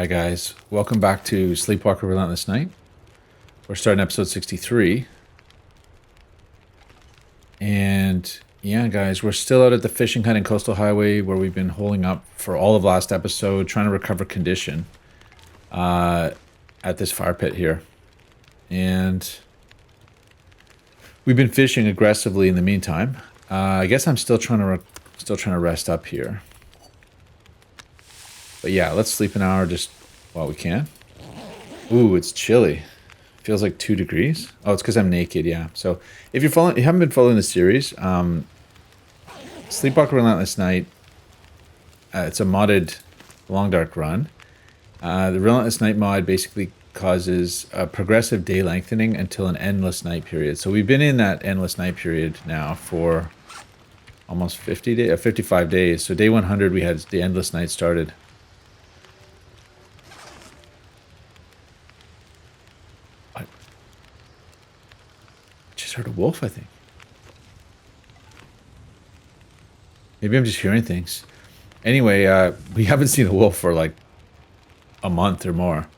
Hi guys, welcome back to Sleepwalker Relentless Night. We're starting episode 63. And yeah guys, we're still out at the fishing hut and coastal highway where we've been holding up for all of last episode, trying to recover condition at this fire pit here. And we've been fishing aggressively in the meantime. I guess I'm still trying to rest up here. But yeah, let's sleep an hour just while we can. Ooh, it's chilly. Feels like 2 degrees. Oh, it's because I'm naked, yeah. So if you haven't been following the series, Sleepwalker Relentless Night, it's a modded long dark run. The Relentless Night mod basically causes a progressive day lengthening until an endless night period. So we've been in that endless night period now for almost 55 days. So day 100 we had the endless night started. I heard a wolf, I think. Maybe I'm just hearing things. Anyway, we haven't seen a wolf for like a month or more.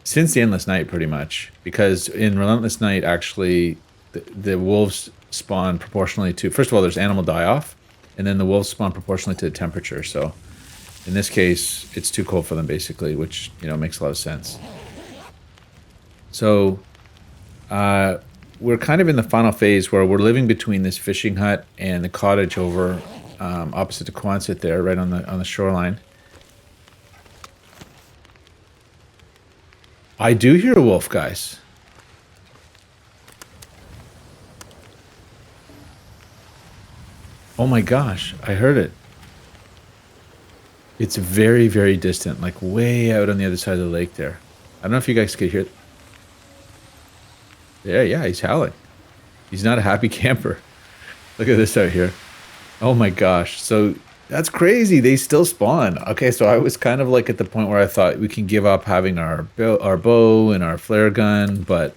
Since the Endless Night, pretty much. Because in Relentless Night, actually, the wolves spawn proportionally to... First of all, there's animal die-off. And then the wolves spawn proportionally to the temperature. So, in this case, it's too cold for them, basically. Which, you know, makes a lot of sense. So, we're kind of in the final phase where we're living between this fishing hut and the cottage over opposite to Quonset there, right on the shoreline. I do hear a wolf, guys. Oh my gosh, I heard it. It's very, very distant, like way out on the other side of the lake there. I don't know if you guys could hear it. Yeah, he's howling. He's not a happy camper. Look at this out here. Oh my gosh. So that's crazy. They still spawn. Okay, so I was kind of like at the point where I thought we can give up having our bow and our flare gun, but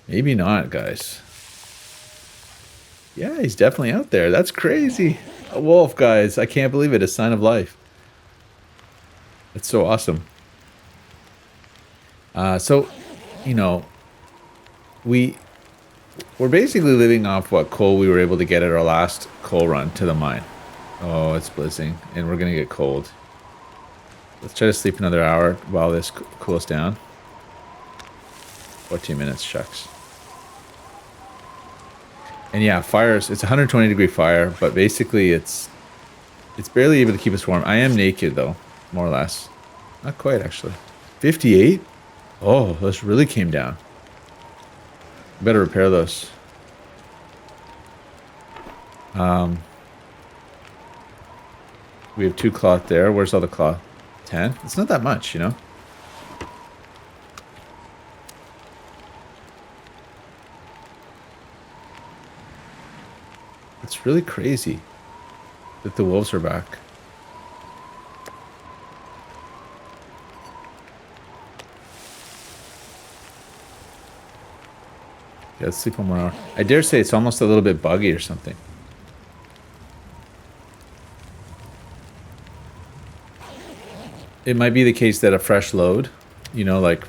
maybe not, guys. Yeah, he's definitely out there. That's crazy. A wolf, guys. I can't believe it. A sign of life. It's so awesome. So, you know, we're basically living off what coal we were able to get at our last coal run to the mine. Oh, it's blizzing, and we're gonna get cold. Let's try to sleep another hour while this cools down. 14 minutes, shucks. And yeah, fires, it's 120 degree fire, but basically it's barely able to keep us warm. I am naked though, more or less. Not quite, actually. 58? Oh, this really came down. Better repair those. We have 2 cloth there. Where's all the cloth? 10? It's not that much, you know? It's really crazy that the wolves are back. Yeah, let's sleep 1 more hour. I dare say it's almost a little bit buggy or something. It might be the case that a fresh load, you know, like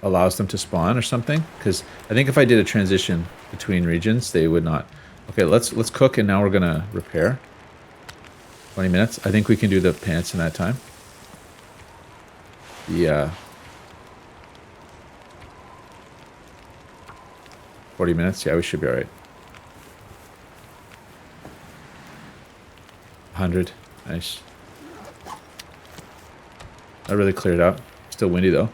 allows them to spawn or something. Because I think if I did a transition between regions, they would not. Okay, let's cook, and now we're gonna repair. 20 minutes. I think we can do the pants in that time. Yeah. 40 minutes? Yeah, we should be alright. 100. Nice. That really cleared up. Still windy though.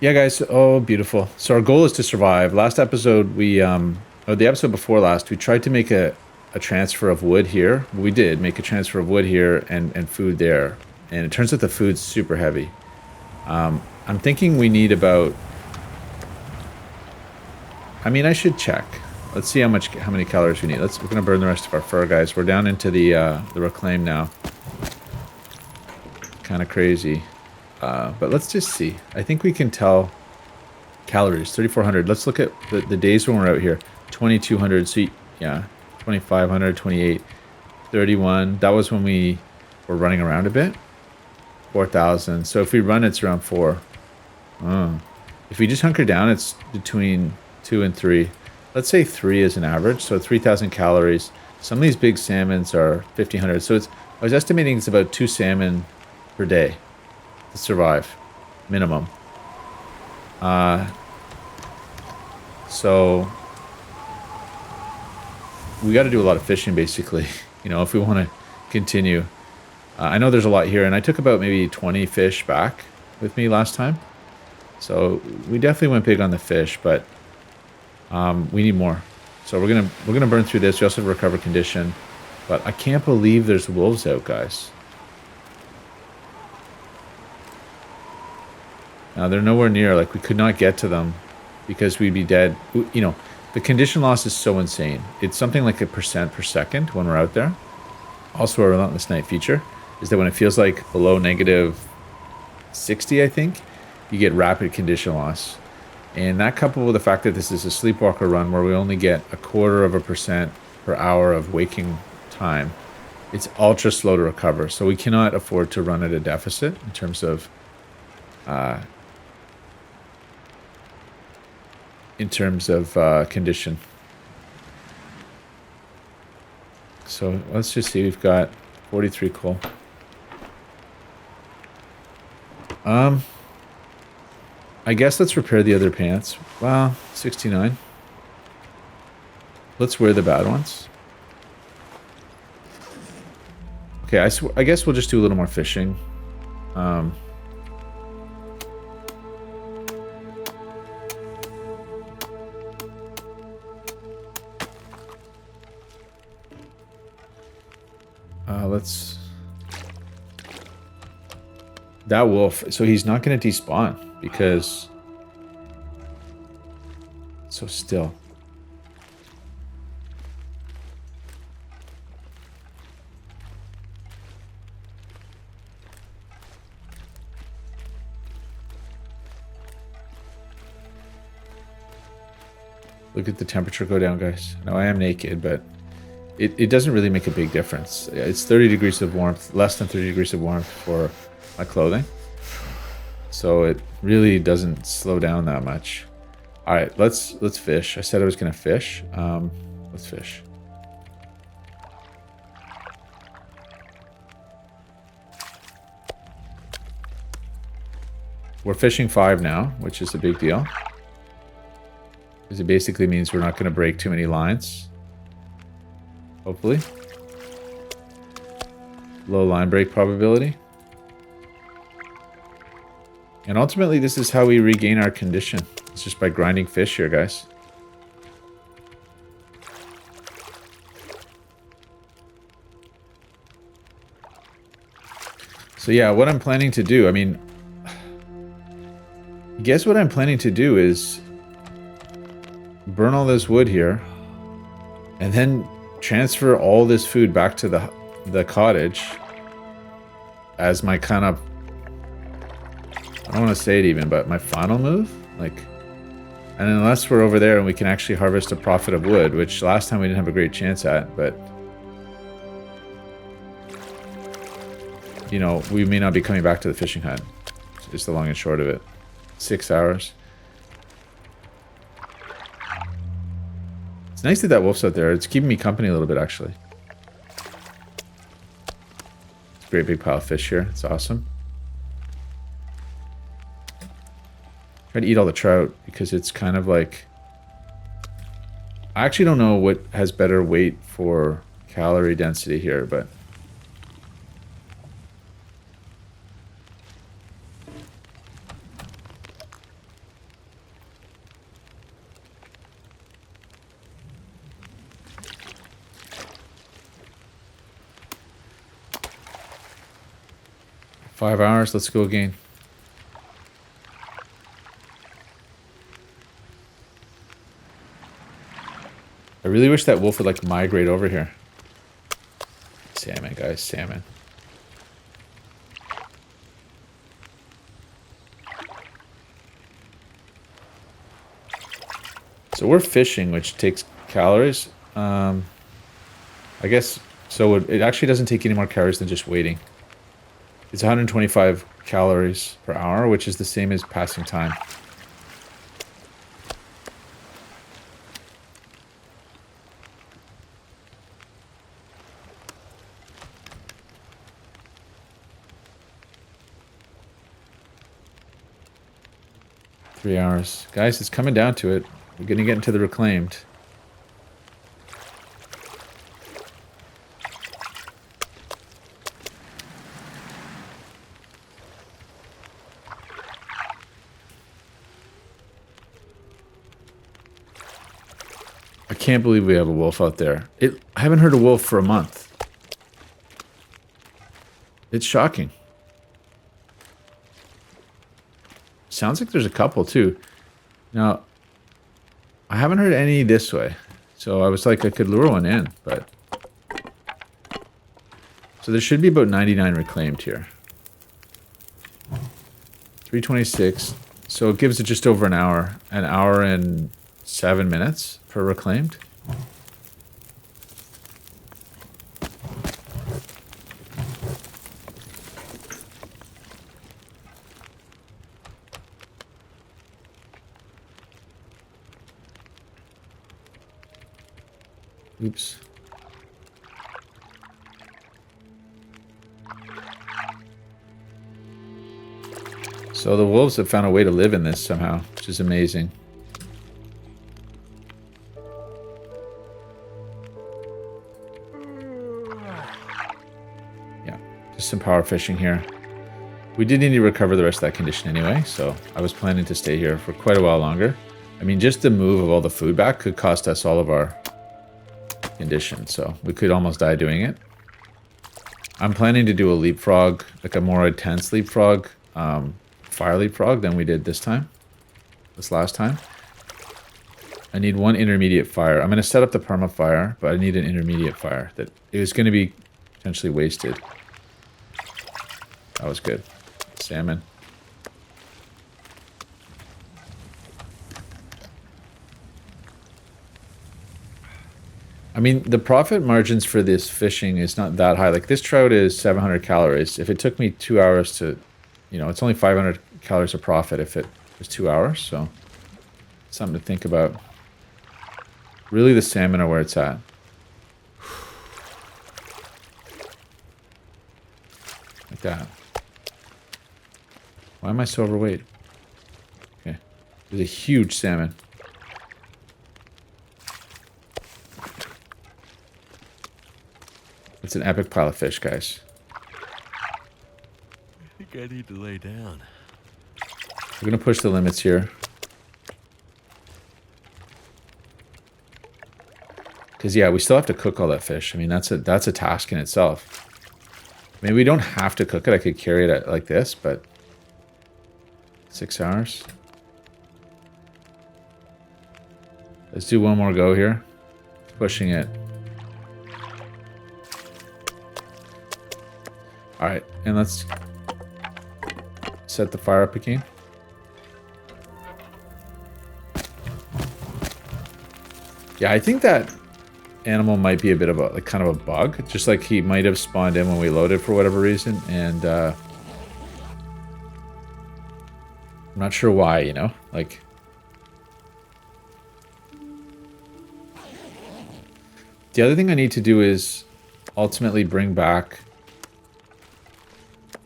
Yeah, guys. Oh, beautiful. So our goal is to survive. Last episode, or the episode before last, we tried to make a transfer of wood here. We did make a transfer of wood here and food there. And it turns out the food's super heavy. I'm thinking we need about... I mean, I should check. Let's see how many calories we need. We're gonna burn the rest of our fur, guys. We're down into the reclaim now. Kind of crazy. But let's just see. I think we can tell calories. 3,400. Let's look at the days when we're out here. 2,200. So yeah, 2,500, 28, 31. That was when we we're running around a bit. 4,000. So if we run, it's around 4. Oh. If we just hunker down, it's between 2 and 3. Let's say 3 is an average, so 3,000 calories. Some of these big salmons are 1,500. So I was estimating it's about 2 salmon per day to survive, minimum. So we got to do a lot of fishing, basically, you know, if we want to continue. I know there's a lot here, and I took about maybe 20 fish back with me last time. So we definitely went big on the fish, but we need more. So we're gonna burn through this. We also have recover condition, but I can't believe there's wolves out, guys. Now they're nowhere near. Like, we could not get to them because we'd be dead. You know, the condition loss is so insane. It's something like 1% per second when we're out there. Also, a Relentless Night feature is that when it feels like below negative 60, I think, you get rapid condition loss. And that, coupled with the fact that this is a Sleepwalker run where we only get 0.25% per hour of waking time, it's ultra slow to recover. So we cannot afford to run at a deficit in terms of condition. So let's just see, we've got 43 coal. I guess let's repair the other pants. Wow, 69. Let's wear the bad ones. Okay, I guess we'll just do a little more fishing. Let's... That wolf, so he's not going to despawn because it's so still. Look at the temperature go down, guys. Now I am naked, but it doesn't really make a big difference. It's 30 degrees of warmth, less than 30 degrees of warmth for my clothing. So it really doesn't slow down that much. All right, let's fish. I said I was gonna fish. Let's fish. We're fishing 5 now, which is a big deal. Because it basically means we're not gonna break too many lines. Hopefully. Low line break probability. And ultimately, this is how we regain our condition. It's just by grinding fish here, guys. So yeah, what I'm planning to do, I mean... I guess what I'm planning to do is... burn all this wood here. And then transfer all this food back to the cottage. As my kind of... I don't want to say it even, but my final move? Like, and unless we're over there and we can actually harvest a profit of wood, which last time we didn't have a great chance at, but... you know, we may not be coming back to the fishing hut. It's the long and short of it. 6 hours. It's nice that that wolf's out there. It's keeping me company a little bit, actually. It's a great big pile of fish here. It's awesome. Try to eat all the trout because it's kind of like... I actually don't know what has better weight for calorie density here, but... "5 hours, let's go again." I really wish that wolf would like migrate over here. Salmon, guys, salmon. So we're fishing, which takes calories. I guess, so it actually doesn't take any more calories than just waiting. It's 125 calories per hour, which is the same as passing time. Three hours. Guys, it's coming down to it. We're going to get into the reclaimed. I can't believe we have a wolf out there. I haven't heard a wolf for a month. It's shocking. Sounds like there's a couple too. Now, I haven't heard any this way. So I was like, I could lure one in, but... So there should be about 99 reclaimed here. 326. So it gives it just over an hour. An hour and 7 minutes per reclaimed. Oops. So the wolves have found a way to live in this somehow, which is amazing. Yeah, just some power fishing here. We did need to recover the rest of that condition anyway, so I was planning to stay here for quite a while longer. I mean, just the move of all the food back could cost us all of our condition, so we could almost die doing it. I'm planning to do a leapfrog, like a more intense leapfrog, fire leapfrog than we did this last time. I need one intermediate fire. I'm going to set up the perma fire, but I need an intermediate fire that is going to be potentially wasted. That was good. Salmon. I mean, the profit margins for this fishing is not that high. Like, this trout is 700 calories. If it took me 2 hours to, it's only 500 calories of profit if it was 2 hours. So, something to think about. Really, the salmon are where it's at. Like that. Why am I so overweight? Okay. There's a huge salmon. It's an epic pile of fish, guys. I think I need to lay down. We're going to push the limits here. Because, yeah, we still have to cook all that fish. I mean, that's a task in itself. I mean, we don't have to cook it. I could carry it like this, but... 6 hours. Let's do one more go here. Pushing it. Alright, and let's set the fire up again. Yeah, I think that animal might be a bit of a, kind of a bug. Just like he might have spawned in when we loaded for whatever reason, and I'm not sure why, like... The other thing I need to do is ultimately bring back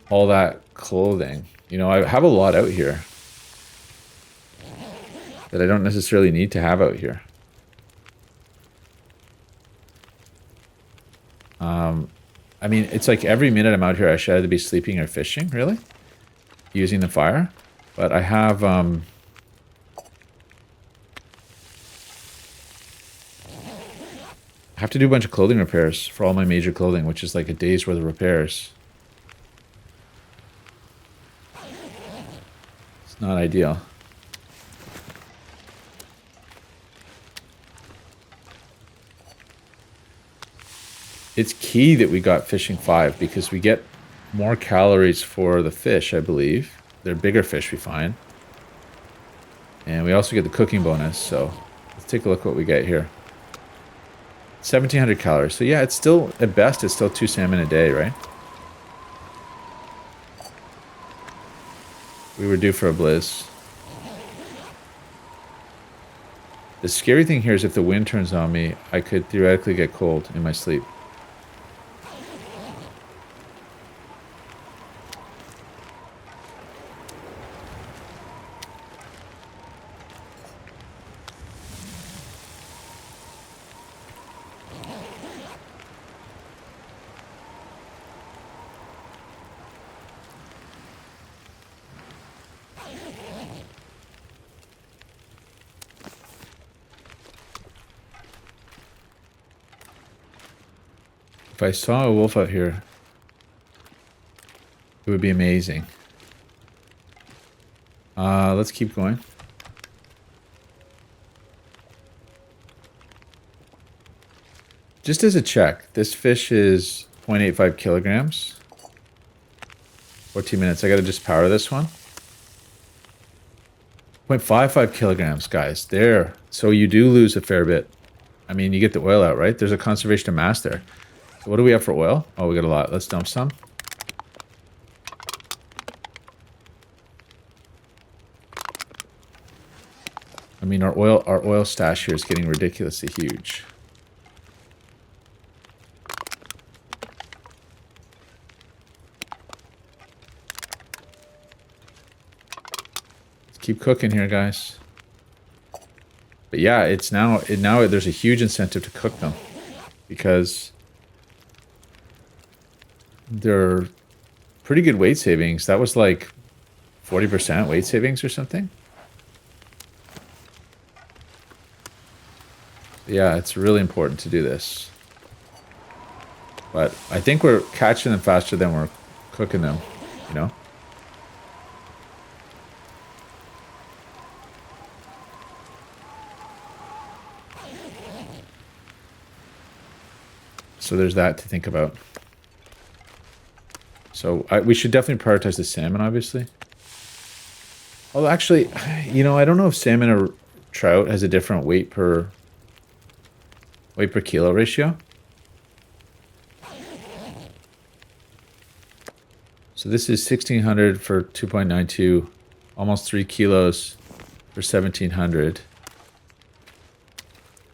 all that clothing. I have a lot out here that I don't necessarily need to have out here. I mean, it's like every minute I'm out here, I should either be sleeping or fishing, really, using the fire. But I have, I have to do a bunch of clothing repairs for all my major clothing, which is like a day's worth of repairs. It's not ideal. It's key that we got fishing 5 because we get more calories for the fish, I believe. They're bigger fish we find. And we also get the cooking bonus, so let's take a look what we get here. 1,700 calories. So yeah, it's still, at best, it's still 2 salmon a day, right? We were due for a blizz. The scary thing here is if the wind turns on me, I could theoretically get cold in my sleep. If I saw a wolf out here, it would be amazing. Let's keep going. Just as a check, this fish is 0.85 kilograms. 14 minutes. I gotta just power this one. 0.55 kilograms, guys. There. So you do lose a fair bit. I mean, you get the oil out, right? There's a conservation of mass there. So what do we have for oil? Oh, we got a lot. Let's dump some. I mean, our oil stash here is getting ridiculously huge. Let's keep cooking here, guys. But yeah, it's now there's a huge incentive to cook them because they're pretty good weight savings. That was like 40% weight savings or something. Yeah, it's really important to do this. But I think we're catching them faster than we're cooking them, you know? So there's that to think about. So we should definitely prioritize the salmon, obviously. Although actually, you know, I don't know if salmon or trout has a different weight per kilo ratio. So this is 1600 for 2.92, almost 3 kilos for 1700.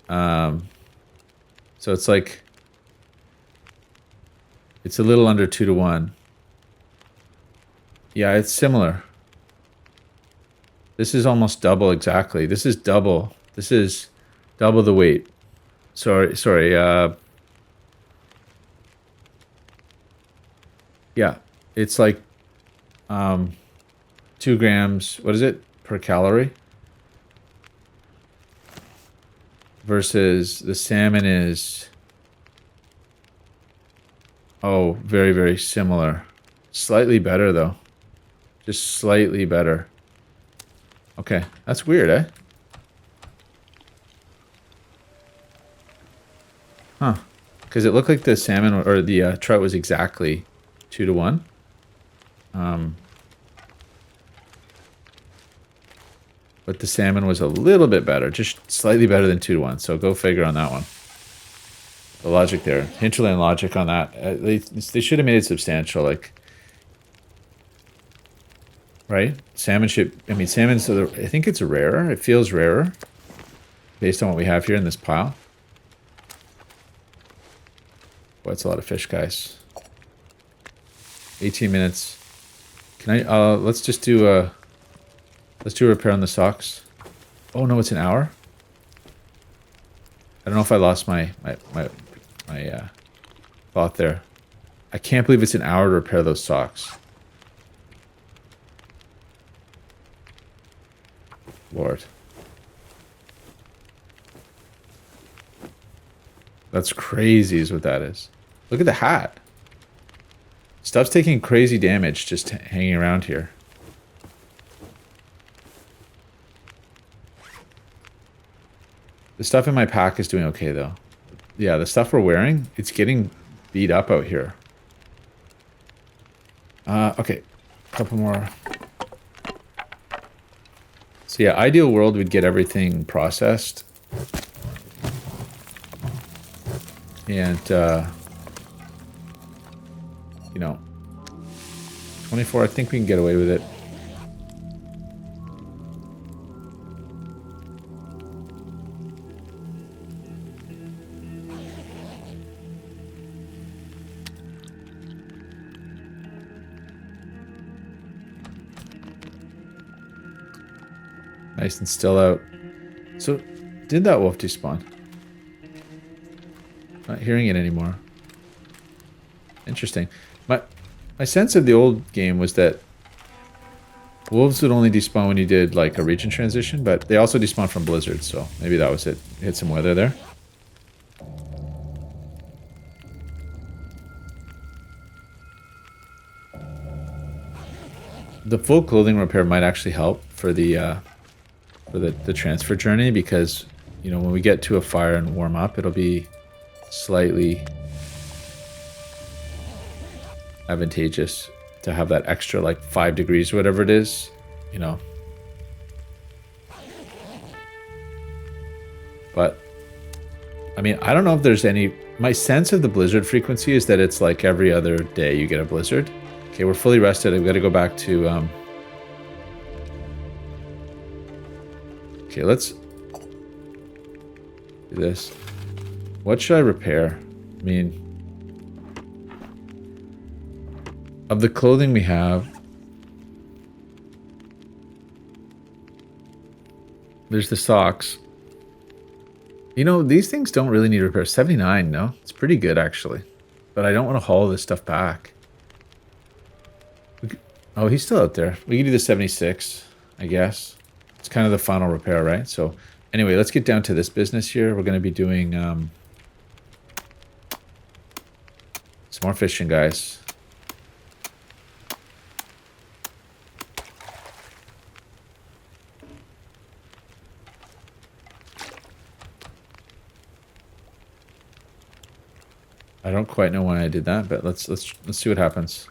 So it's like, it's a little under 2 to 1. Yeah, it's similar. This is almost double exactly. This is double. This is double the weight. Sorry. Yeah, it's like 2 grams. What is it per calorie? Versus the salmon is, oh, very, very similar. Slightly better though. Just slightly better. Okay, that's weird, eh? Huh. Because it looked like the salmon or the trout was exactly 2 to 1. But the salmon was a little bit better, just slightly better than 2 to 1. So go figure on that one. The logic there, hinterland logic on that. They should have made it substantial, like, right? Salmon should. I mean, salmon's. I think it's rarer. It feels rarer, based on what we have here in this pile. Boy, that's a lot of fish, guys. 18 minutes. Can I? Let's just do let's do a repair on the socks. Oh no, it's an hour. I don't know if I lost my thought there. I can't believe it's an hour to repair those socks. Lord. That's crazy is what that is. Look at the hat. Stuff's taking crazy damage just hanging around here. The stuff in my pack is doing okay though. Yeah, the stuff we're wearing, it's getting beat up out here. Okay, couple more. So yeah, ideal world, we'd get everything processed. And, you know, 24, I think we can get away with it. Nice and still out. So, did that wolf despawn? Not hearing it anymore. Interesting. My sense of the old game was that wolves would only despawn when you did like a region transition, but they also despawn from blizzards, so maybe that was it. Hit some weather there. The full clothing repair might actually help for the transfer journey, because you know when we get to a fire and warm up, it'll be slightly advantageous to have that extra like 5 degrees, whatever it is, you know. But I mean, I don't know if there's any. My sense of the blizzard frequency is that it's like every other day you get a blizzard. Okay, we're fully rested. I've got to go back to okay, let's do this. What should I repair? I mean, of the clothing we have, there's the socks. You know, these things don't really need repair. 79, no? It's pretty good, actually. But I don't want to haul this stuff back. Oh, he's still out there. We can do the 76, I guess. It's kind of the final repair, right? So, anyway, let's get down to this business here. We're going to be doing some more fishing, guys. I don't quite know why I did that, but let's see what happens.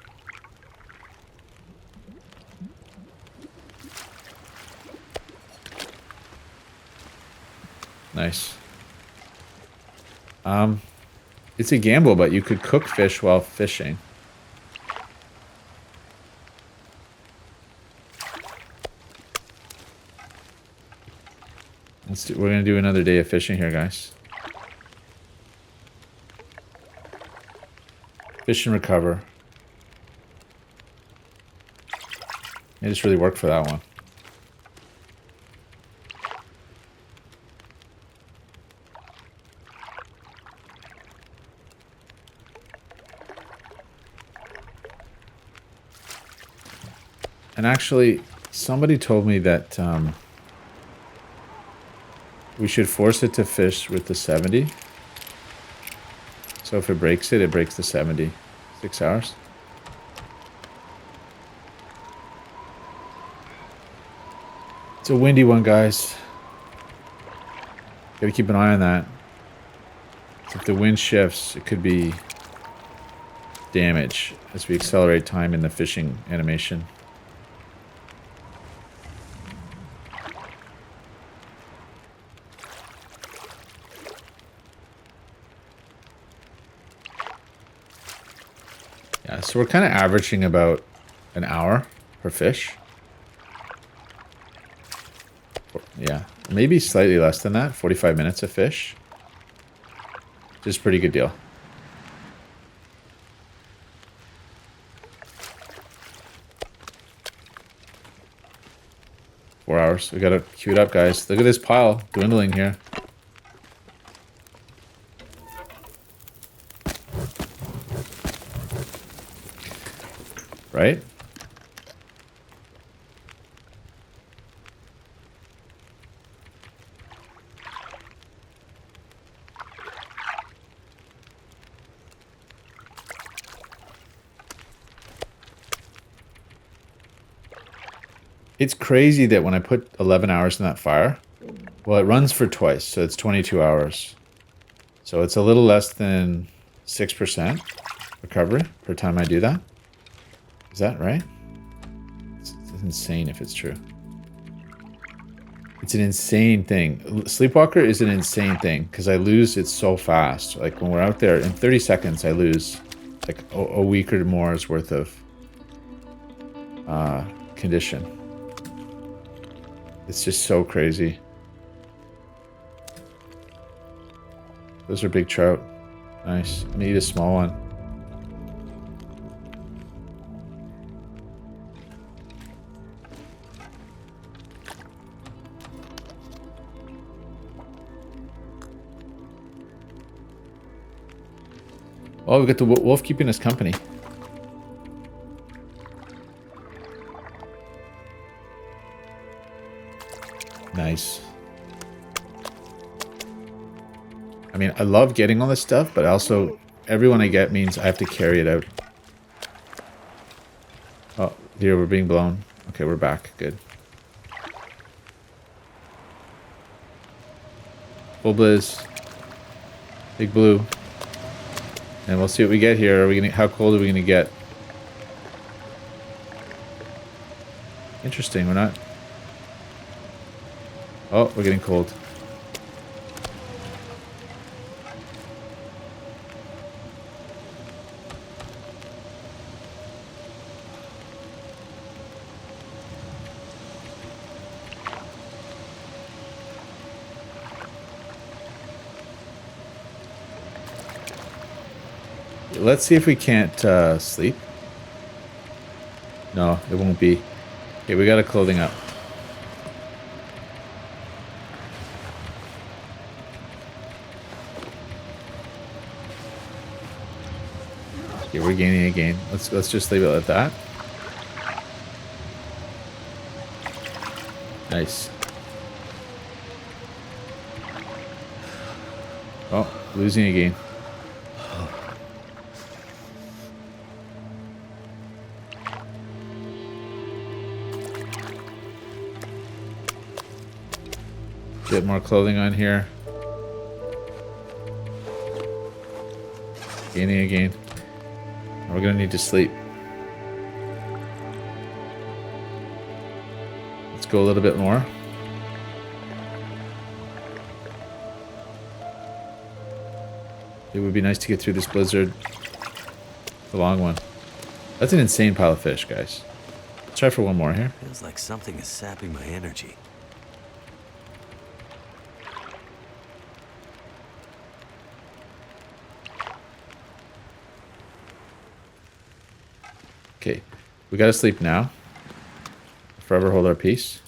Nice. It's a gamble, but you could cook fish while fishing. We're gonna do another day of fishing here, guys. Fish and recover. It just really worked for that one. And actually, somebody told me that we should force it to fish with the 70. So if it breaks it breaks the 70. 6 hours. It's a windy one, guys. Gotta keep an eye on that. If the wind shifts, it could be damage as we accelerate time in the fishing animation. Yeah, so we're kind of averaging about an hour per fish. Yeah, maybe slightly less than that, 45 minutes a fish. Just a pretty good deal. Four hours. We gotta queue it up, guys. Look at this pile dwindling here. Right? It's crazy that when I put 11 hours in that fire, well, it runs for twice, so it's 22 hours. So it's a little less than 6% recovery per time I do that. Is that right? It's insane if it's true. It's an insane thing. Sleepwalker is an insane thing because I lose it so fast. Like when we're out there, in 30 seconds, I lose like a week or more's worth of condition. It's just so crazy. Those are big trout. Nice. I'm gonna eat a small one. Oh, we got the wolf keeping us company. Nice. I mean, I love getting all this stuff, but also everyone I get means I have to carry it out. Oh, here we're being blown. Okay, we're back. Good. Full blizz. Big blue. And we'll see what we get here. Are we gonna? How cold are we gonna get? Interesting. We're not. Oh, we're getting cold. Let's see if we can't sleep. No, it won't be. Okay, we got a clothing up. Okay, we're gaining again. Let's just leave it at that. Nice. Oh, losing again. Bit more clothing on here. Gaining again. We're gonna need to sleep. Let's go a little bit more. It would be nice to get through this blizzard. The long one. That's an insane pile of fish, guys. Let's try for one more here. Feels like something is sapping my energy. Okay, we gotta sleep now. Forever hold our peace.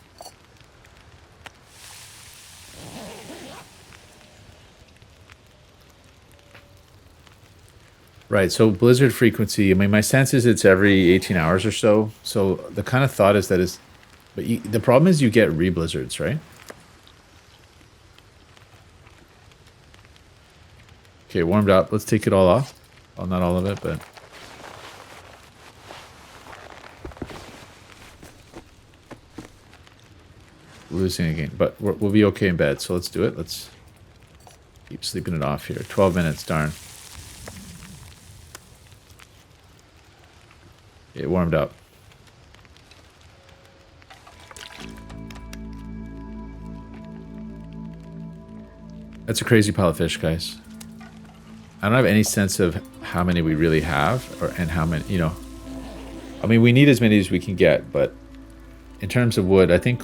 Right, so blizzard frequency, I mean, my sense is it's every 18 hours or so. So the kind of thought is that is, but the problem is you get re-blizzards, right? Okay, warmed up. Let's take it all off. Well, not all of it, but... losing again, but we'll be okay in bed, so let's do it. Let's keep sleeping it off here. 12 minutes, darn. It warmed up. That's a crazy pile of fish, guys. I don't have any sense of how many we really have, and how many, you know. I mean, we need as many as we can get, but in terms of wood, I think...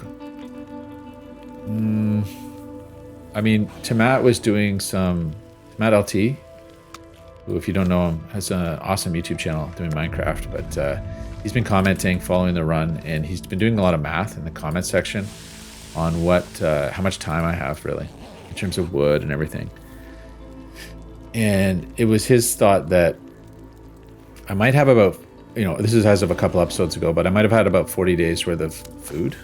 I mean, Tamat was doing some... Matt LT, who, if you don't know him, has an awesome YouTube channel doing Minecraft, but he's been commenting, following the run, and he's been doing a lot of math in the comment section on what, how much time I have, really, in terms of wood and everything. And it was his thought that I might have about, you know, this is as of a couple episodes ago, but I might have had about 40 days worth of food.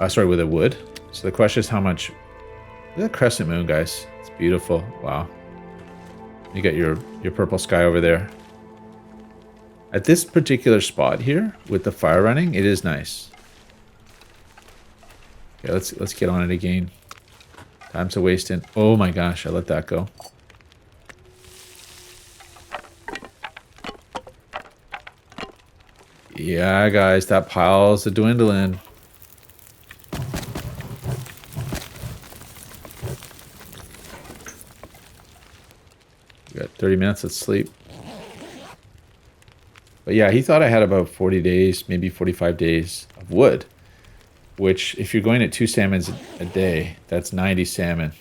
Sorry, with the wood. So the question is how much... Look at that crescent moon, guys. It's beautiful. Wow. You got your purple sky over there. At this particular spot here, with the fire running, it is nice. Okay, let's get on it again. Time's a wasting. Oh my gosh, I let that go. Yeah, guys, that pile's a dwindling. We got 30 minutes of sleep. But yeah, he thought I had about 40 days, maybe 45 days of wood. Which, if you're going at 2 salmons a day, that's 90 salmon.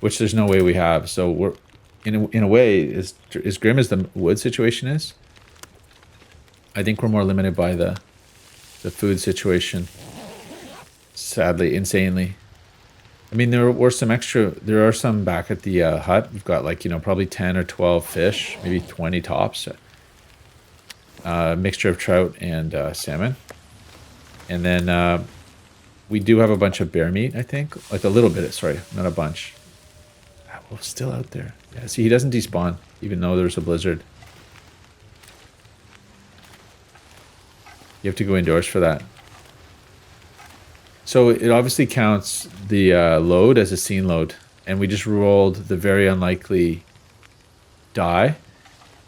Which there's no way we have. So we're, in a way, as grim as the wood situation is, I think we're more limited by the food situation. Sadly, insanely. I mean, there were some extra. There are some back at the hut. We've got like, you know, probably 10 or 12 fish, maybe 20 tops. Mixture of trout and salmon. And then we do have a bunch of bear meat, I think. Like a little bit. Sorry, not a bunch. Ah, wolf's still out there. Yeah, see, he doesn't despawn, even though there's a blizzard. You have to go indoors for that. So it obviously counts the load as a scene load. And we just rolled the very unlikely die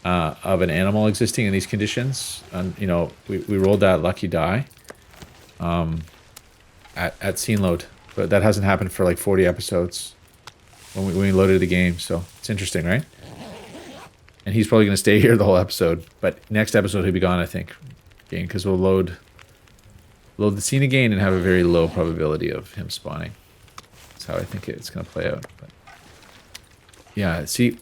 of an animal existing in these conditions. And, you know, we rolled that lucky die at scene load. But that hasn't happened for like 40 episodes when we loaded the game. So it's interesting, right? And he's probably going to stay here the whole episode. But next episode he'll be gone, I think. Again, because we'll load the scene again and have a very low probability of him spawning. That's how I think it's going to play out. But yeah, see,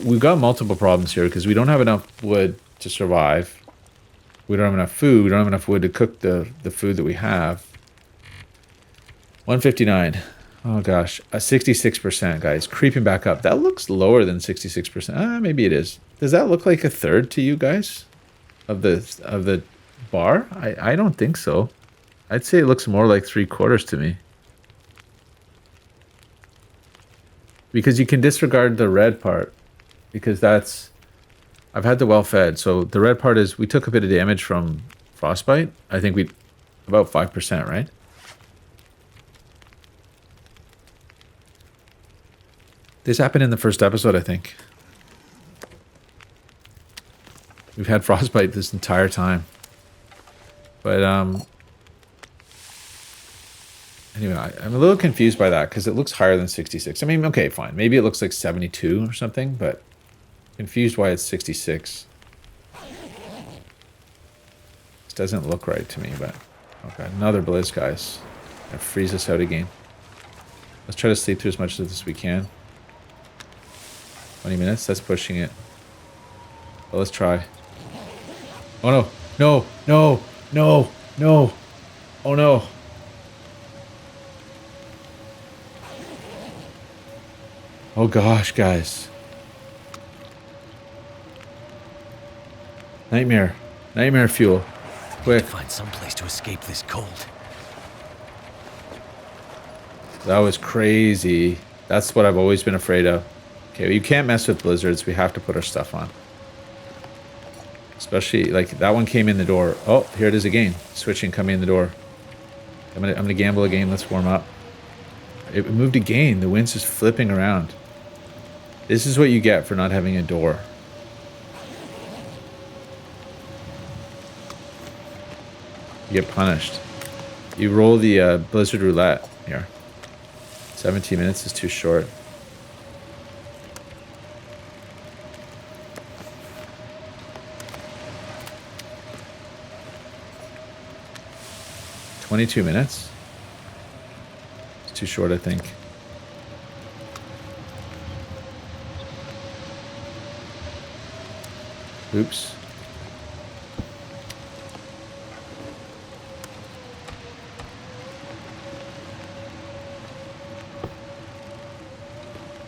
we've got multiple problems here because we don't have enough wood to survive. We don't have enough food. We don't have enough wood to cook the food that we have. 159. Oh gosh, a 66%, guys, creeping back up. That looks lower than 66%. Maybe it is. Does that look like a third to you guys of the bar? I don't think so. I'd say it looks more like 3/4 to me. Because you can disregard the red part. Because that's... I've had the well fed. So the red part is we took a bit of damage from frostbite. I think we... About 5%, right? This happened in the first episode, I think. We've had frostbite this entire time. But, anyway, I'm a little confused by that because it looks higher than 66. I mean, okay, fine. Maybe it looks like 72 or something, but confused why it's 66. This doesn't look right to me, but... Okay, another blizz, guys. Gonna freeze us out again. Let's try to sleep through as much of this as we can. 20 minutes, that's pushing it. But let's try. Oh no, no, no, no, no. Oh no. Oh gosh, guys. Nightmare. Nightmare fuel. Quick. Find some place to escape this cold. That was crazy. That's what I've always been afraid of. Okay, you can't mess with blizzards. We have to put our stuff on. Especially, like, that one came in the door. Oh, here it is again. Switching, coming in the door. I'm gonna gamble again. Let's warm up. It moved again. The wind's just flipping around. This is what you get for not having a door. You get punished. You roll the blizzard roulette here. 17 minutes is too short. $22 minutes. It's too short, I think. Oops.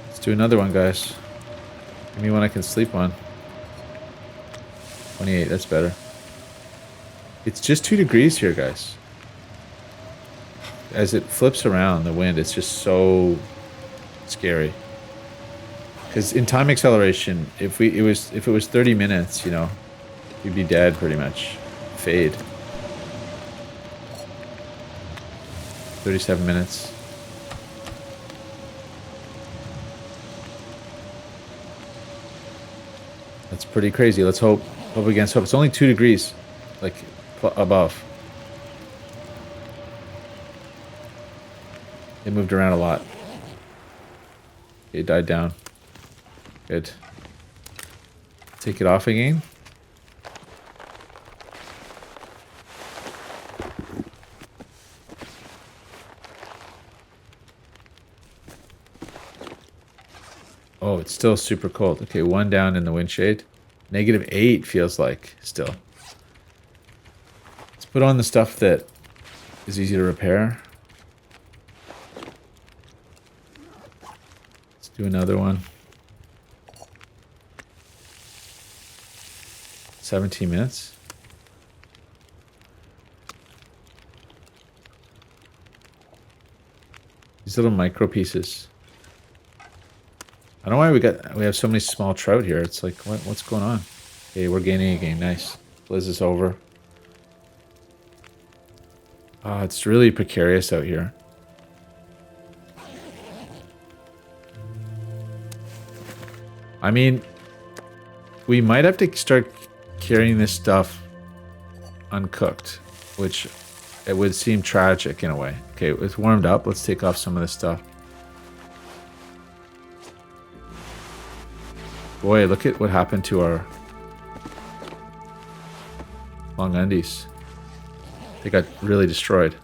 Let's do another one, guys. Give me one I can sleep on. 28, that's better. It's just 2 degrees here, guys. As it flips around, the wind, it's just so scary. Because in time acceleration, if it was 30 minutes, you know, you'd be dead pretty much. Fade. 37 minutes. That's pretty crazy. Let's hope against hope. It's only 2 degrees, like, above. It moved around a lot. It died down. Good. Take it off again. Oh, it's still super cold. Okay, 1 down in the wind shade. -8 feels like still. Let's put on the stuff that is easy to repair. Do another one. 17 minutes. These little micro pieces. I don't know why we have so many small trout here. It's like, what's going on? Okay, we're gaining again. Nice. Blizz is over. It's really precarious out here. I mean, we might have to start carrying this stuff uncooked, which it would seem tragic in a way. Okay, it's warmed up. Let's take off some of this stuff. Boy, look at what happened to our long undies. They got really destroyed.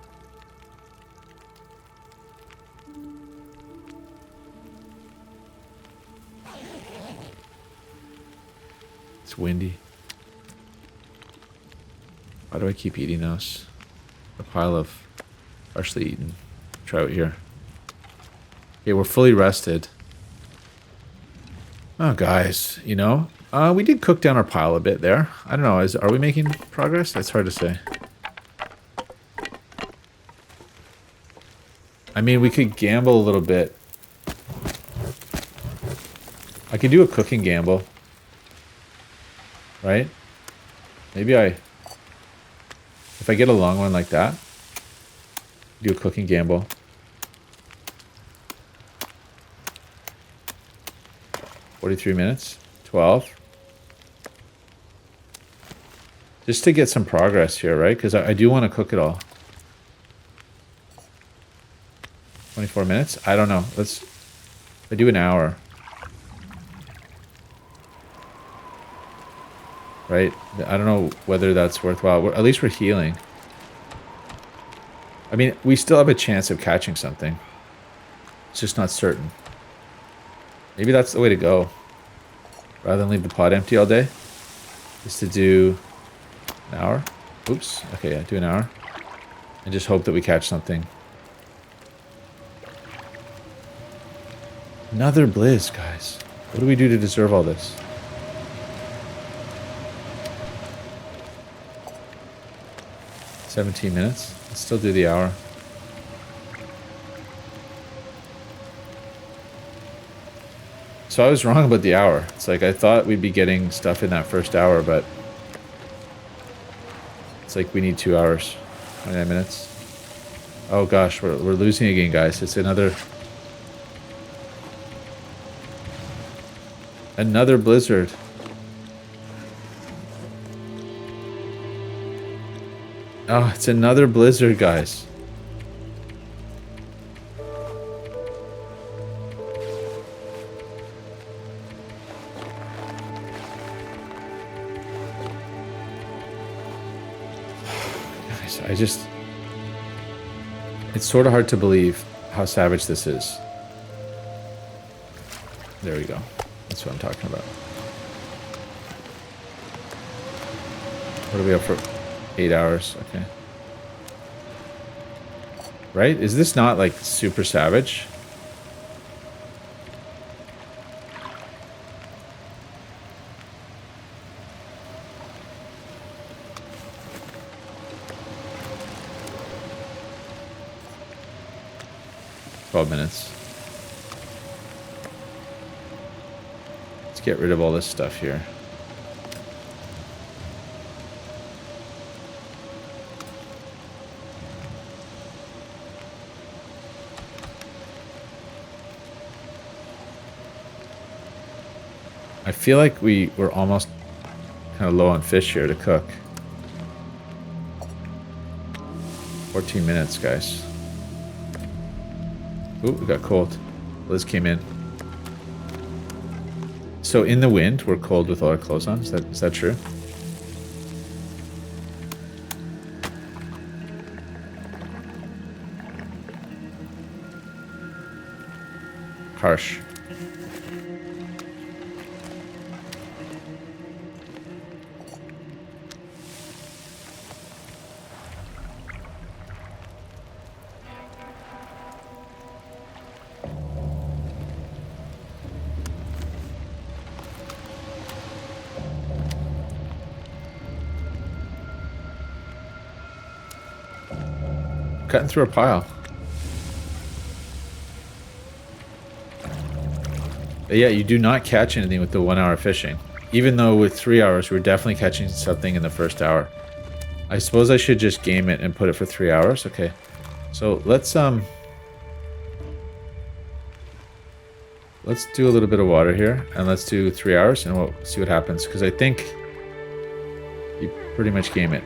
It's windy. Why do I keep eating those? A pile of partially eaten trout here. Okay, we're fully rested. Oh, guys, you know, we did cook down our pile a bit there. I don't know, are we making progress? That's hard to say. I mean, we could gamble a little bit. I could do a cooking gamble. Right? Maybe if I get a long one like that, do a cooking gamble. $43 minutes, 12. Just to get some progress here, right? Because I do want to cook it all. 24 minutes? I don't know. I do an hour. Right? I don't know whether that's worthwhile. At least we're healing. I mean, we still have a chance of catching something. It's just not certain. Maybe that's the way to go. Rather than leave the pot empty all day. Is to do an hour. Oops. Okay, yeah, do an hour. And just hope that we catch something. Another blizz, guys. What do we do to deserve all this? $17 minutes. Let's still do the hour. So I was wrong about the hour. It's like I thought we'd be getting stuff in that first hour, but it's like we need 2 hours, 29 minutes. Oh gosh, we're losing again, guys. It's another blizzard. Oh, it's another blizzard, guys. Guys, it's sort of hard to believe how savage this is. There we go. That's what I'm talking about. What are we up for? 8 hours. Okay. Right? Is this not like super savage? Minutes. Let's get rid of all this stuff here. I feel like we were almost kind of low on fish here to cook. 14 minutes, guys. Ooh, we got cold. Liz came in. So in the wind, we're cold with all our clothes on. Is that true? Harsh. cutting through a pile. But yeah, you do not catch anything with the 1 hour fishing. Even though with 3 hours, we're definitely catching something in the first hour. I suppose I should just game it and put it for 3 hours. Okay. So let's do a little bit of water here, and let's do 3 hours, and we'll see what happens. Because I think you pretty much game it.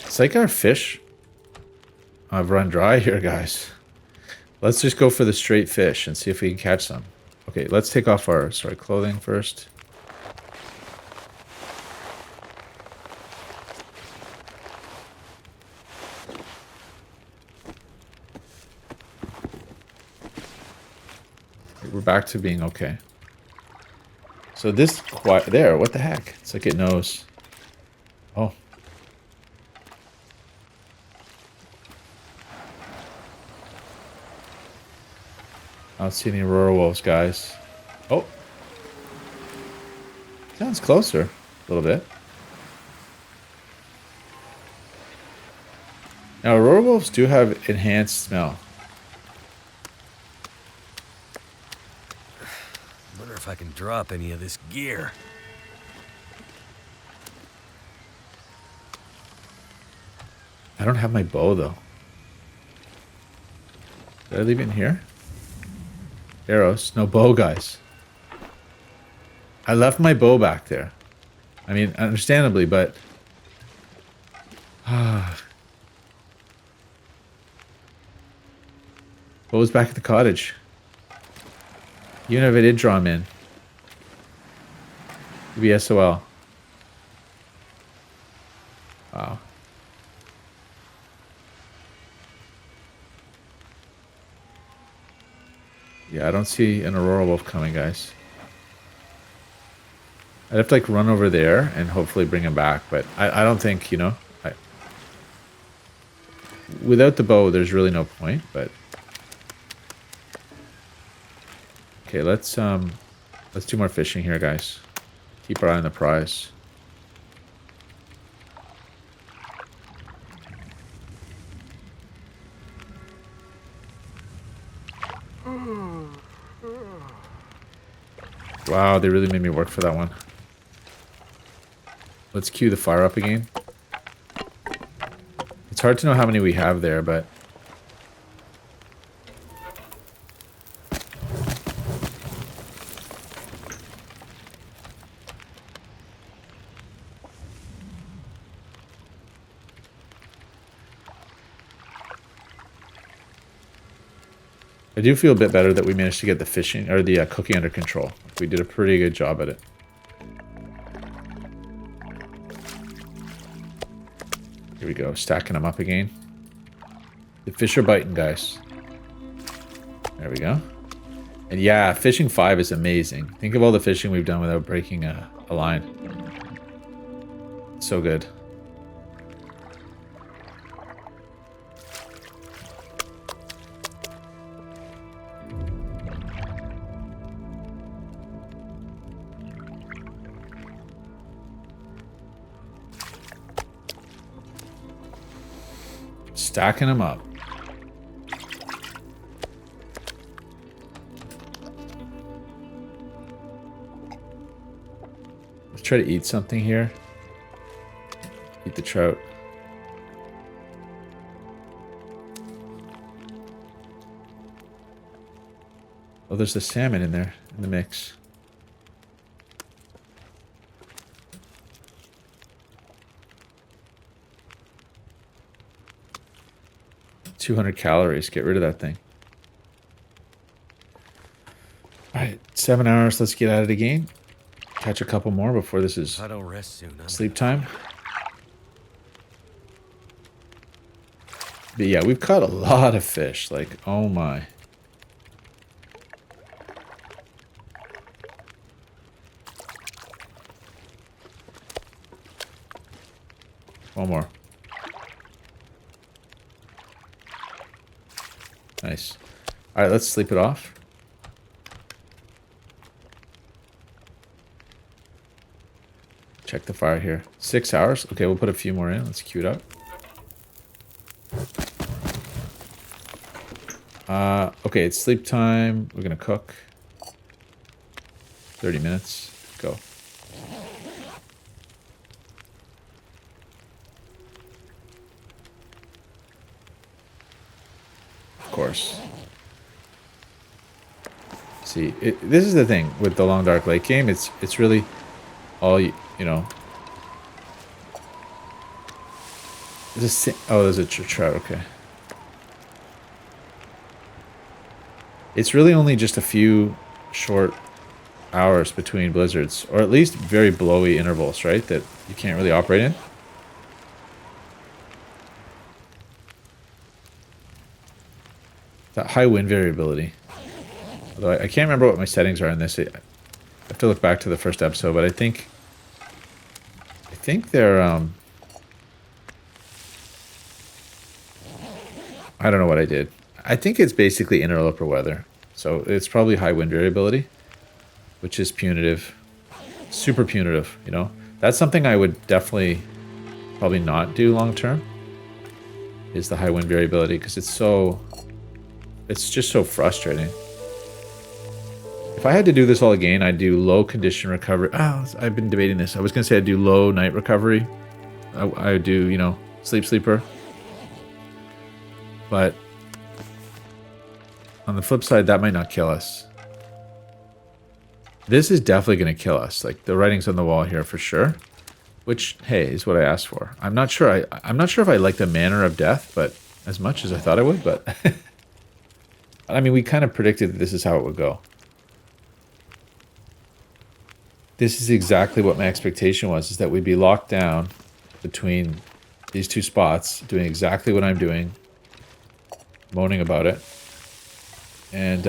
It's like our fish have run dry here, guys. Let's just go for the straight fish and see if we can catch some. Okay, let's take off our clothing first. We're back to being okay. So this there, what the heck? It's like it knows. Oh. I don't see any aurora wolves, guys. Oh. Sounds closer. A little bit. Now, aurora wolves do have enhanced smell. Wonder if I can drop any of this gear. I don't have my bow, though. Did I leave it in here? Arrows. No bow, guys. I left my bow back there. I mean, understandably, but... Bow's back at the cottage. Even if I did draw him in. It'd be SOL. Wow. Yeah, I don't see an aurora wolf coming, guys. I'd have to like run over there and hopefully bring him back, but I don't think, you know, without the bow there's really no point, but okay, let's do more fishing here, guys. Keep our eye on the prize. Wow, they really made me work for that one. Let's cue the fire up again. It's hard to know how many we have there, but... I do feel a bit better that we managed to get the fishing, or the cooking under control. We did a pretty good job at it. Here we go, stacking them up again. The fish are biting, guys. There we go. And yeah, fishing 5 is amazing. Think of all the fishing we've done without breaking a line. So good. Stacking them up. Let's try to eat something here. Eat the trout. Oh, there's the salmon in there, in the mix. $200 calories. Get rid of that thing. Alright, 7 hours. Let's get at it again. Catch a couple more before this is I don't rest soon. sleep time. But yeah, we've caught a lot of fish. Like, oh my. One more. Nice. All right, let's sleep it off. Check the fire here. 6 hours. Okay, we'll put a few more in. Let's queue it up. Okay, it's sleep time. We're gonna cook. 30 minutes. Go. Of course. See, this is the thing with the Long Dark Lake game. It's really all you know. There's a trout. Okay. It's really only just a few short hours between blizzards, or at least very blowy intervals, right? That you can't really operate in. That high wind variability. Although I can't remember what my settings are in this. I have to look back to the first episode, but I think they're I don't know what I did. I think it's basically interloper weather. So it's probably high wind variability, which is punitive. Super punitive, you know? That's something I would definitely probably not do long term, is the high wind variability, because it's just so frustrating. If I had to do this all again, I'd do low condition recovery. Oh, I've been debating this. I was going to say I'd do low night recovery. I would do, you know, sleeper. But on the flip side, that might not kill us. This is definitely going to kill us. Like, the writing's on the wall here for sure. Which, hey, is what I asked for. I'm not sure. I'm not sure if I like the manner of death, but as much as I thought I would. But I mean, we kind of predicted that this is how it would go. This is exactly what my expectation was, is that we'd be locked down between these two spots, doing exactly what I'm doing, moaning about it, and,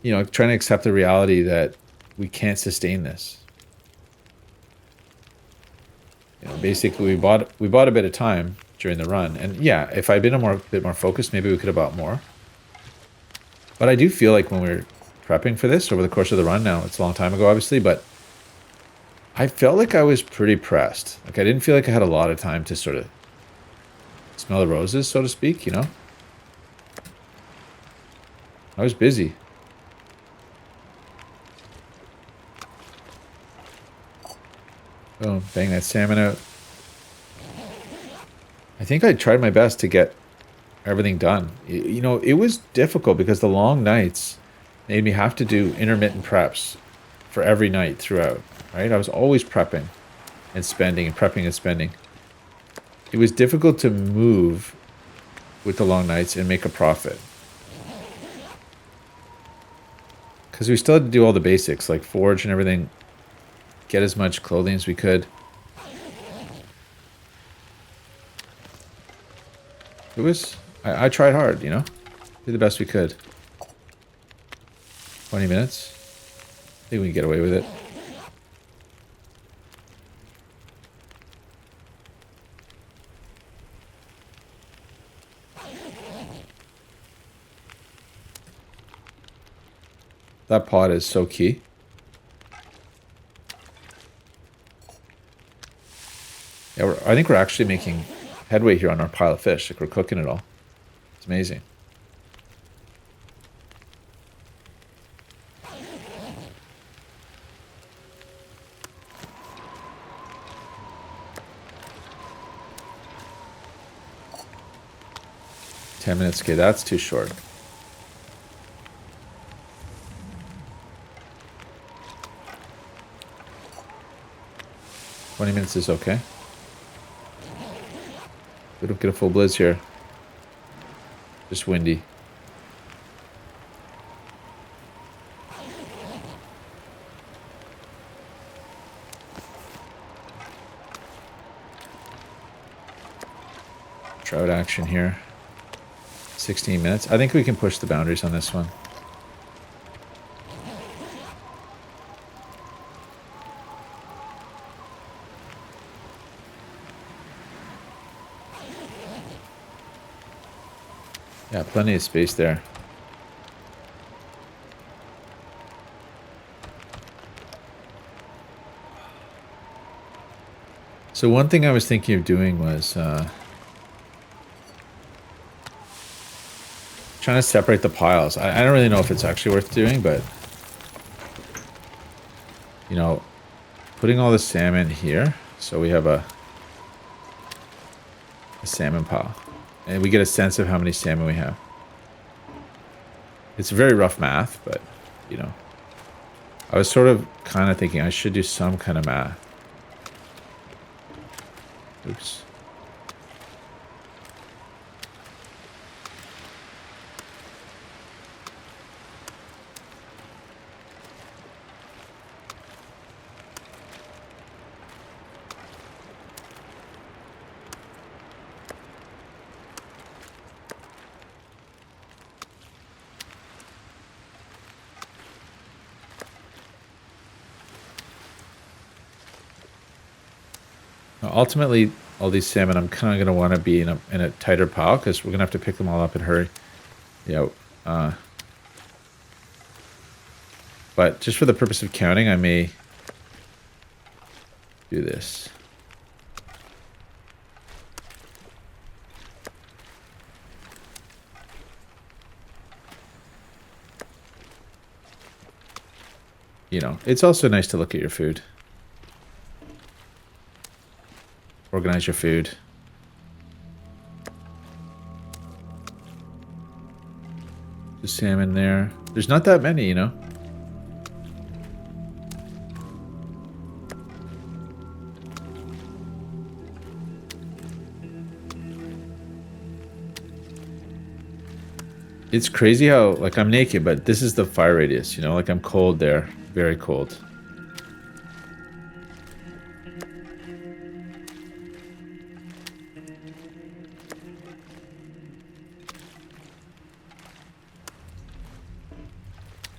you know, trying to accept the reality that we can't sustain this. You know, basically, we bought a bit of time during the run, and yeah, if I'd been a bit more focused, maybe we could have bought more. But I do feel like when we were prepping for this over the course of the run, now it's a long time ago, obviously, but I felt like I was pretty pressed. Like, I didn't feel like I had a lot of time to sort of smell the roses, so to speak, you know? I was busy. Boom, bang that salmon out. I think I tried my best to get everything done. You know, it was difficult because the long nights made me have to do intermittent preps for every night throughout, right? I was always prepping and spending and prepping and spending. It was difficult to move with the long nights and make a profit. Because we still had to do all the basics, like forage and everything, get as much clothing as we could. It was, I tried hard, you know? Did the best we could. 20 minutes. I think we can get away with it. That pod is so key. Yeah, I think we're actually making headway here on our pile of fish. Like, we're cooking it all. It's amazing. $10 minutes. Okay, that's too short. $20 minutes is okay. We don't get a full blizz here. Just windy. Trout action here. 16 minutes. I think we can push the boundaries on this one. Yeah, plenty of space there. So one thing I was thinking of doing was trying to separate the piles. I don't really know if it's actually worth doing, but you know, putting all the salmon here, so we have a salmon pile, and we get a sense of how many salmon we have. It's very rough math, but you know, I was sort of kind of thinking I should do some kind of math. Oops. Ultimately, all these salmon, I'm kind of going to want to be in a tighter pile because we're going to have to pick them all up and hurry. Yeah. But just for the purpose of counting, I may do this. You know, it's also nice to look at your food. Organize your food. The salmon there. There's not that many, you know. It's crazy how, like, I'm naked, but this is the fire radius, you know, like I'm cold there. Very cold.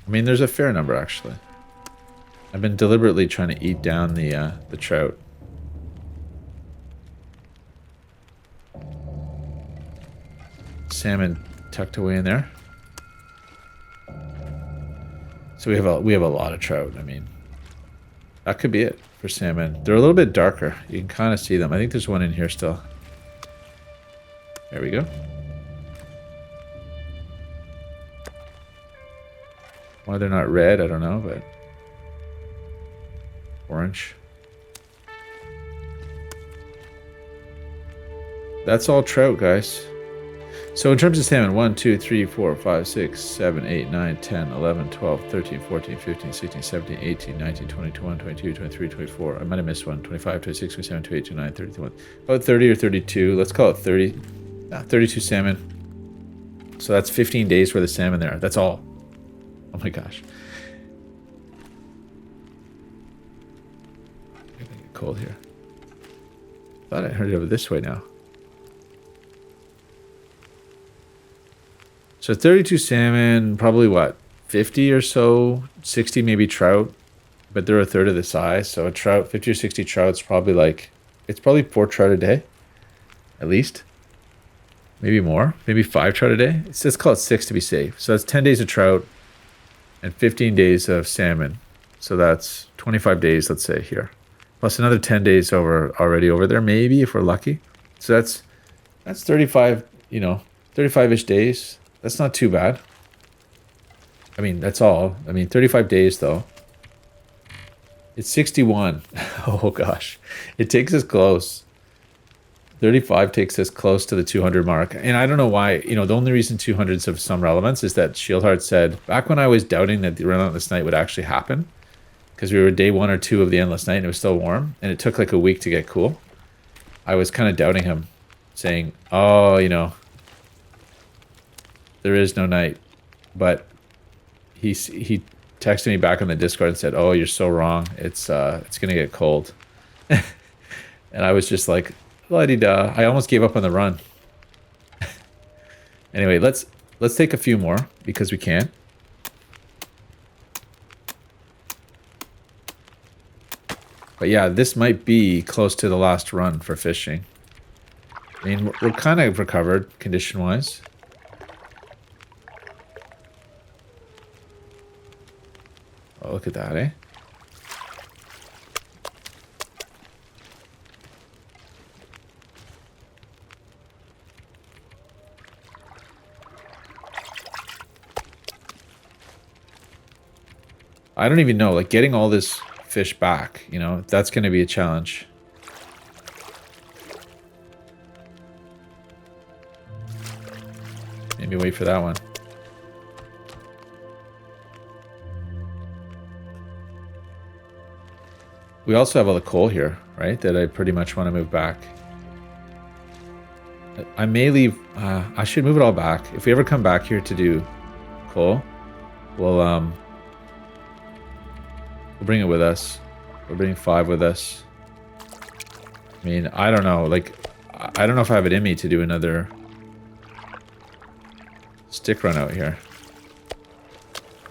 I mean, there's a fair number, actually. I've been deliberately trying to eat down the trout. Salmon tucked away in there. So we have a lot of trout. I mean, that could be it for salmon. They're a little bit darker. You can kind of see them. I think there's one in here still. There we go. Why they're not red, I don't know, but orange. That's all trout, guys. So in terms of salmon, 1, 2, 3, 4, 5, 6, 7, 8, 9, 10, 11, 12, 13, 14, 15, 16, 17, 18, 19, 20, 21, 22, 23, 24. I might have missed one. 25, 26, 27, 28, 29, 31. About 30 or 32. Let's call it 30. 32 salmon. So that's 15 days worth of salmon there. That's all. Oh my gosh. It's gonna get cold here. Thought I heard it over this way now. So 32 salmon, probably what, 50 or so, 60 maybe trout, but they're a third of the size. So a trout, 50 or 60 trout's probably like, it's probably 4 trout a day, at least. Maybe more, maybe 5 trout a day. Let's call it 6 to be safe. So that's 10 days of trout and 15 days of salmon. So that's 25 days, let's say, here. Plus another 10 days already over there, maybe, if we're lucky. So that's 35, you know, 35-ish days. That's not too bad. I mean, that's all. I mean, 35 days, though. It's 61. Oh, gosh. It takes us close. 35 takes us close to the 200 mark. And I don't know why. You know, the only reason 200's of some relevance is that Shieldheart said, back when I was doubting that the Relentless Night would actually happen, because we were day 1 or 2 of the Endless Night and it was still warm, and it took like a week to get cool, I was kind of doubting him, saying, oh, you know, there is no night. But he texted me back on the Discord and said, oh, you're so wrong. It's gonna get cold. And I was just like, la-di-da. I almost gave up on the run. Anyway, let's take a few more because we can. But yeah, this might be close to the last run for fishing. I mean, we're kind of recovered condition-wise. Oh, look at that, eh? I don't even know, like getting all this fish back, you know, that's going to be a challenge. Maybe wait for that one. We also have all the coal here, right? That I pretty much want to move back. I may leave... I should move it all back. If we ever come back here to do coal, we'll bring it with us. We'll bring 5 with us. I mean, I don't know. Like, I don't know if I have it in me to do another stick run out here.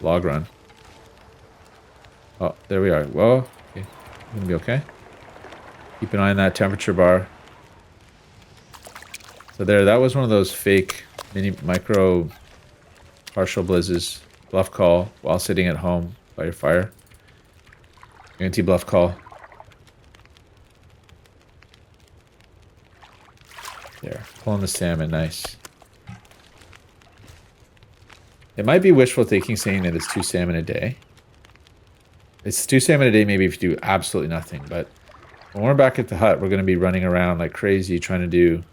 Log run. Oh, there we are. Whoa. Okay. Gonna be okay. Keep an eye on that temperature bar. So there, that was one of those fake micro partial blizzes. Bluff call while sitting at home by your fire. Anti-bluff call. There, pulling the salmon, nice. It might be wishful thinking saying that it's 2 salmon a day. It's 2 salmon a day maybe if you do absolutely nothing, but when we're back at the hut, we're going to be running around like crazy trying to do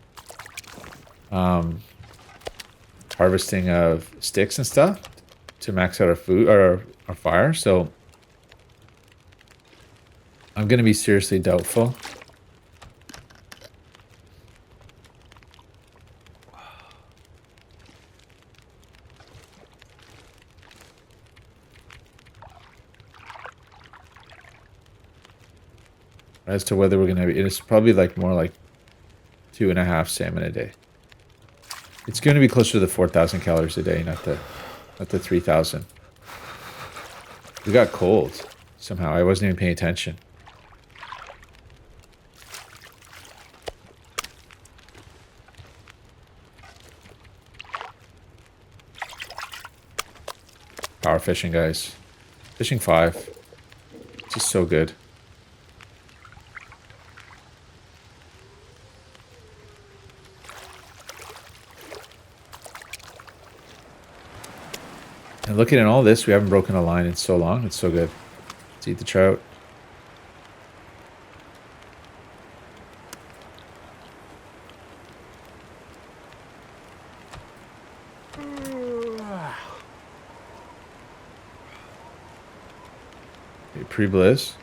harvesting of sticks and stuff to max out our food or our fire, so I'm going to be seriously doubtful. As to whether we're going to be... It's probably like more like 2.5 salmon a day. It's going to be closer to the 4,000 calories a day, not the 3,000. We got cold somehow. I wasn't even paying attention. Power fishing, guys. Fishing 5. It's just so good. And looking at all this, we haven't broken a line in so long. It's so good. Let's eat the trout. Pre-blizz.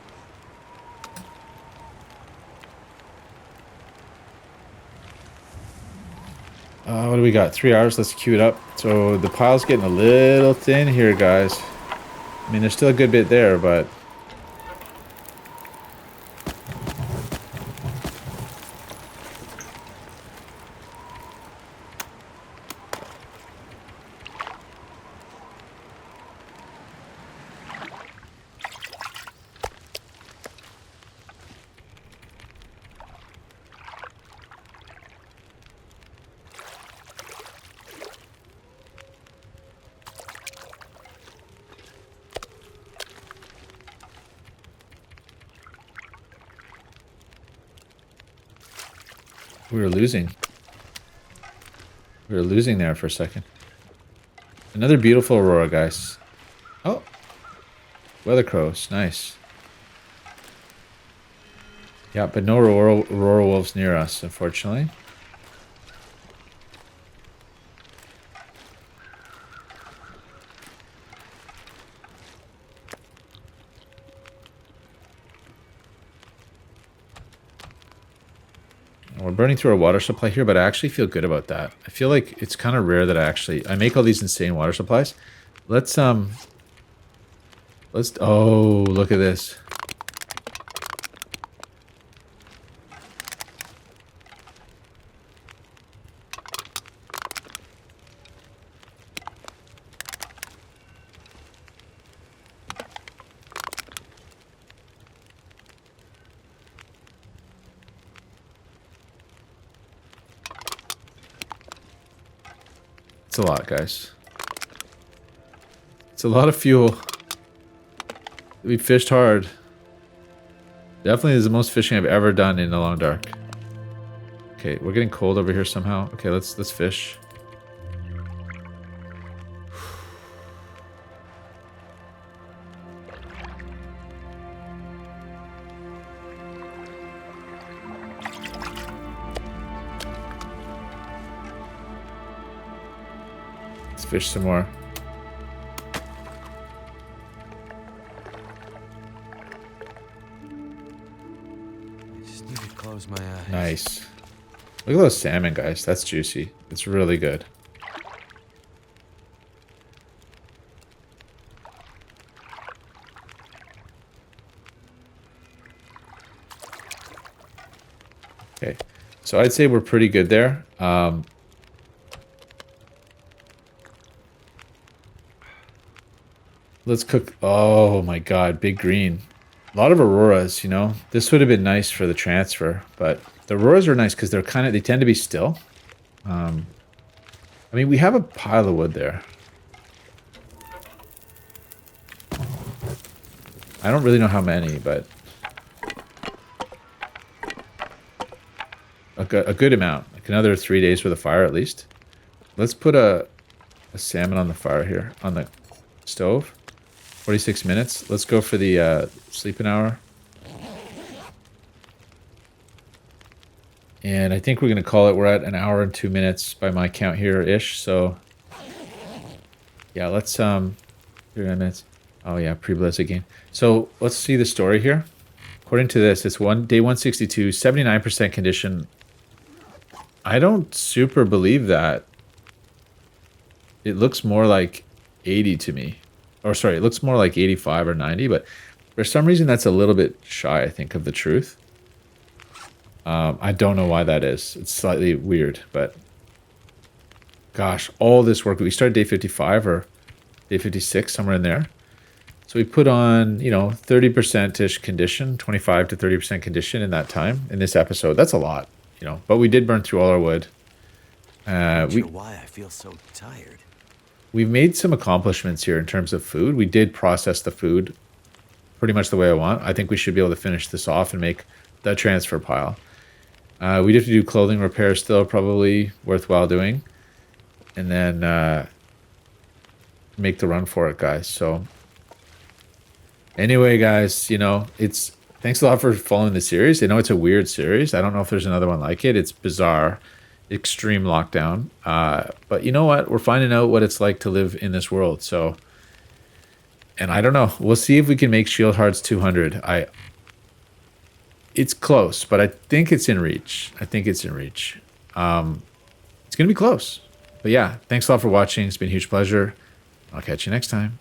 What do we got? 3 hours. Let's queue it up. So the pile's getting a little thin here, guys. I mean, there's still a good bit there, but... We were losing. We were losing there for a second. Another beautiful aurora, guys. Oh. Weather crows. Nice. Yeah, but no aurora wolves near us, unfortunately. We're burning through our water supply here, but I actually feel good about that. I feel like it's kind of rare that I make all these insane water supplies. Let's oh, look at this. It's a lot, guys. It's a lot of fuel. We fished hard. Definitely is the most fishing I've ever done in the long dark. Okay, we're getting cold over here somehow. Okay, let's fish. Let's fish some more. I just need to close my eyes. Nice. Look at those salmon, guys. That's juicy. It's really good. Okay. So I'd say we're pretty good there. Let's cook. Oh my god, big green. A lot of auroras, you know. This would have been nice for the transfer, but the auroras are nice because they tend to be still. I mean, we have a pile of wood there. I don't really know how many, but a good amount. Like another 3 days worth of fire at least. Let's put a salmon on the fire here, on the stove. 46 minutes. Let's go for the sleeping hour. And I think we're going to call it. We're at 1 hour and 2 minutes by my count here-ish. So, yeah, let's... 39 minutes. Oh, yeah, pre-bliss again. So, let's see the story here. According to this, it's day 162, 79% condition. I don't super believe that. It looks more like 80 to me. Or sorry, it looks more like 85 or 90, but for some reason that's a little bit shy, I think, of the truth. I don't know why that is. It's slightly weird, but gosh, all this work. We started day 55 or day 56, somewhere in there. So we put on, you know, 30%-ish condition, 25 to 30% condition in that time, in this episode. That's a lot, you know, but we did burn through all our wood. Not sure why I feel so tired. We've made some accomplishments here in terms of food. We did process the food pretty much the way I want. I think we should be able to finish this off and make the transfer pile. We'd have to do clothing repair still, probably worthwhile doing. And then make the run for it, guys. So anyway, guys, you know, thanks a lot for following the series. I know it's a weird series. I don't know if there's another one like it. It's bizarre. Extreme lockdown, but you know what, we're finding out what it's like to live in this world. So, and I don't know, we'll see if we can make Shield Hearts 200. It's close, but I think it's in reach. It's gonna be close. But yeah, thanks a lot for watching. It's been a huge pleasure. I'll catch you next time.